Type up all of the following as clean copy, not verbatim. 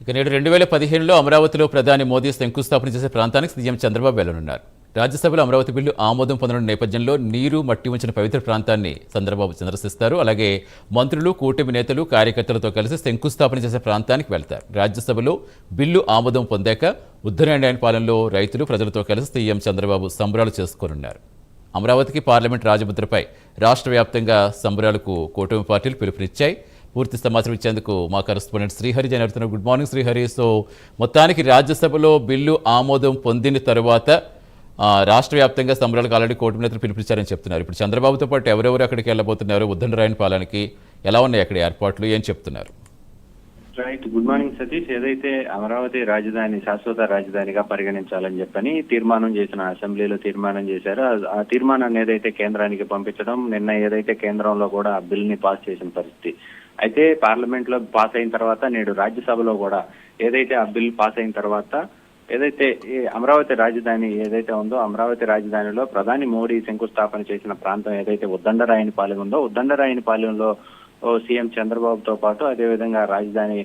ఇక నేడు 2015లో అమరావతిలో ప్రధాని మోదీ శంకుస్థాపన చేసే ప్రాంతానికి సీఎం చంద్రబాబు వెళ్లనున్నారు. రాజ్యసభలో అమరావతి బిల్లు ఆమోదం పొందనున్న నేపథ్యంలో నీరు మట్టి ఉంచిన పవిత్ర ప్రాంతాన్ని చంద్రబాబు సందర్శిస్తారు. అలాగే మంత్రులు, కూటమి నేతలు, కార్యకర్తలతో కలిసి శంకుస్థాపన చేసే ప్రాంతానికి వెళ్తారు. రాజ్యసభలో బిల్లు ఆమోదం పొందాక ఉత్తరాయణపాలెంలో రైతులు, ప్రజలతో కలిసి సీఎం చంద్రబాబు సంబరాలు చేసుకోనున్నారు. అమరావతికి పార్లమెంట్ రాజముద్రపై రాష్ట్ర వ్యాప్తంగా సంబరాలకు కూటమి పార్టీలు పిలుపునిచ్చాయి. పూర్తి సమాచారం ఇచ్చేందుకు మా కరెస్పాండెంట్ శ్రీహరి జరుగుతున్నారు. Good morning Srihari. సో మొత్తానికి రాజ్యసభలో బిల్లు ఆమోదం పొందిన తరువాత రాష్ట్ర వ్యాప్తంగా సంబరాలకు ఆల్రెడీ కూటమి నేతలు పిలుపునిచ్చారని చెప్తున్నారు. ఇప్పుడు చంద్రబాబుతో పాటు ఎవరెవరు అక్కడికి వెళ్ళబోతున్నారు, ఉద్దండరాయనపాలెంకి ఎలా ఉన్నాయి అక్కడ ఏర్పాట్లు, ఏం చెప్తున్నారు? రైట్. Good morning Satish. ఏదైతే అమరావతి రాజధాని శాశ్వత రాజధానిగా పరిగణించాలని చెప్పని తీర్మానం చేసిన అసెంబ్లీలో తీర్మానం చేశారో ఆ తీర్మానాన్ని ఏదైతే కేంద్రానికి పంపించడం, నిన్న ఏదైతే కేంద్రంలో కూడా ఆ బిల్ ని పాస్ చేసిన పరిస్థితి. అయితే పార్లమెంట్ లో పాస్ అయిన తర్వాత నేడు రాజ్యసభలో కూడా ఏదైతే ఆ బిల్ పాస్ అయిన తర్వాత ఏదైతే ఈ అమరావతి రాజధాని ఏదైతే ఉందో అమరావతి రాజధానిలో ప్రధాని మోడీ శంకుస్థాపన చేసిన ప్రాంతం ఏదైతే ఉద్దండరాయనపాలెం ఉందో ఉద్దండరాయనపాలెంలో సీఎం చంద్రబాబుతో పాటు అదేవిధంగా రాజధాని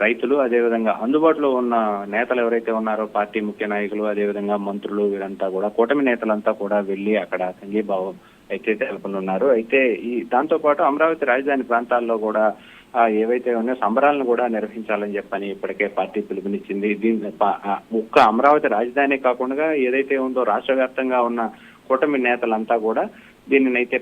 రైతులు, అదేవిధంగా అందుబాటులో ఉన్న నేతలు ఎవరైతే ఉన్నారో పార్టీ ముఖ్య నాయకులు, అదేవిధంగా మంత్రులు, వీరంతా కూడా కూటమి నేతలంతా కూడా వెళ్లి అక్కడ సంఘీభావం అయితే తెలుపనున్నారు. అయితే ఈ దాంతో పాటు అమరావతి రాజధాని ప్రాంతాల్లో కూడా ఏవైతే ఉన్నాయో సంబరాలను కూడా నిర్వహించాలని చెప్పని ఇప్పటికే పార్టీ పిలుపునిచ్చింది. దీని ఒక్క అమరావతి రాజధాని కాకుండా ఏదైతే ఉందో రాష్ట్ర వ్యాప్తంగా ఉన్న కూటమి నేతలంతా కూడా దీనినైతే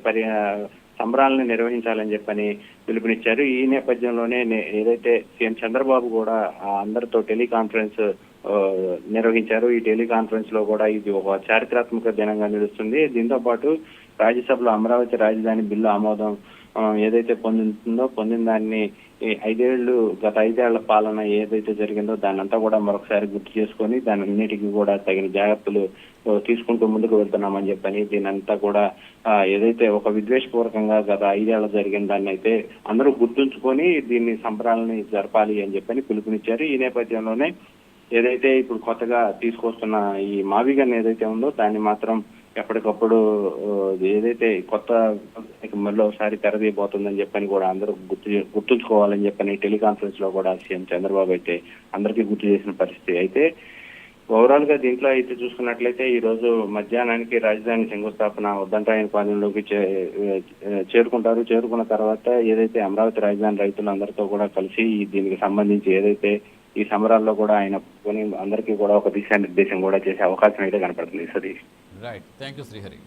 సంబరాలను నిర్వహించాలని చెప్పని పిలుపునిచ్చారు. ఈ నేపథ్యంలోనే ఏదైతే సీఎం చంద్రబాబు కూడా అందరితో టెలికాన్ఫరెన్స్ నిర్వహించారు. ఈ టెలికాన్ఫరెన్స్ లో కూడా ఇది ఒక చారిత్రాత్మక దినంగా నిలుస్తుంది. దీంతో పాటు రాజ్యసభలో అమరావతి రాజధాని బిల్లు ఆమోదం ఏదైతే పొందిన దాన్ని గత 5 ఏళ్ల పాలన ఏదైతే జరిగిందో దాన్ని అంతా కూడా మరొకసారి గుర్తు చేసుకొని దాని అన్నిటికీ కూడా తగిన జాగ్రత్తలు తీసుకుంటూ ముందుకు వెళ్తున్నామని చెప్పని దీనంతా కూడా ఏదైతే ఒక విద్వేషపూర్వకంగా గత 5 ఏళ్ల జరిగిన దాన్ని అయితే అందరూ గుర్తుంచుకొని దీన్ని సంబరాలని జరపాలి అని చెప్పని పిలుపునిచ్చారు. ఈ నేపథ్యంలోనే ఏదైతే ఇప్పుడు కొత్తగా తీసుకొస్తున్న ఈ మావిగన్ ఏదైతే ఉందో దాన్ని మాత్రం ఎప్పటికప్పుడు ఏదైతే కొత్త మళ్ళీ ఒకసారి తెరదీయబోతుందని చెప్పని కూడా అందరూ గుర్తుంచుకోవాలని చెప్పని టెలికాన్ఫరెన్స్ లో కూడా సీఎం చంద్రబాబు అయితే అందరికీ గుర్తు చేసిన పరిస్థితి. అయితే ఓవరాల్ గా దీంట్లో అయితే చూసుకున్నట్లయితే ఈ రోజు మధ్యాహ్నానికి రాజధాని శంకుస్థాపన ఉద్దండరాయనపాలెంలోకి చేరుకుంటారు. చేరుకున్న తర్వాత ఏదైతే అమరావతి రాజధాని రైతులందరితో కూడా కలిసి దీనికి సంబంధించి ఏదైతే ఈ సమరాల్లో కూడా ఆయన కొని అందరికీ కూడా ఒక దిశానిర్దేశం కూడా చేసే అవకాశం అయితే కనపడుతుంది. Satish. Right. Thank you Srihari.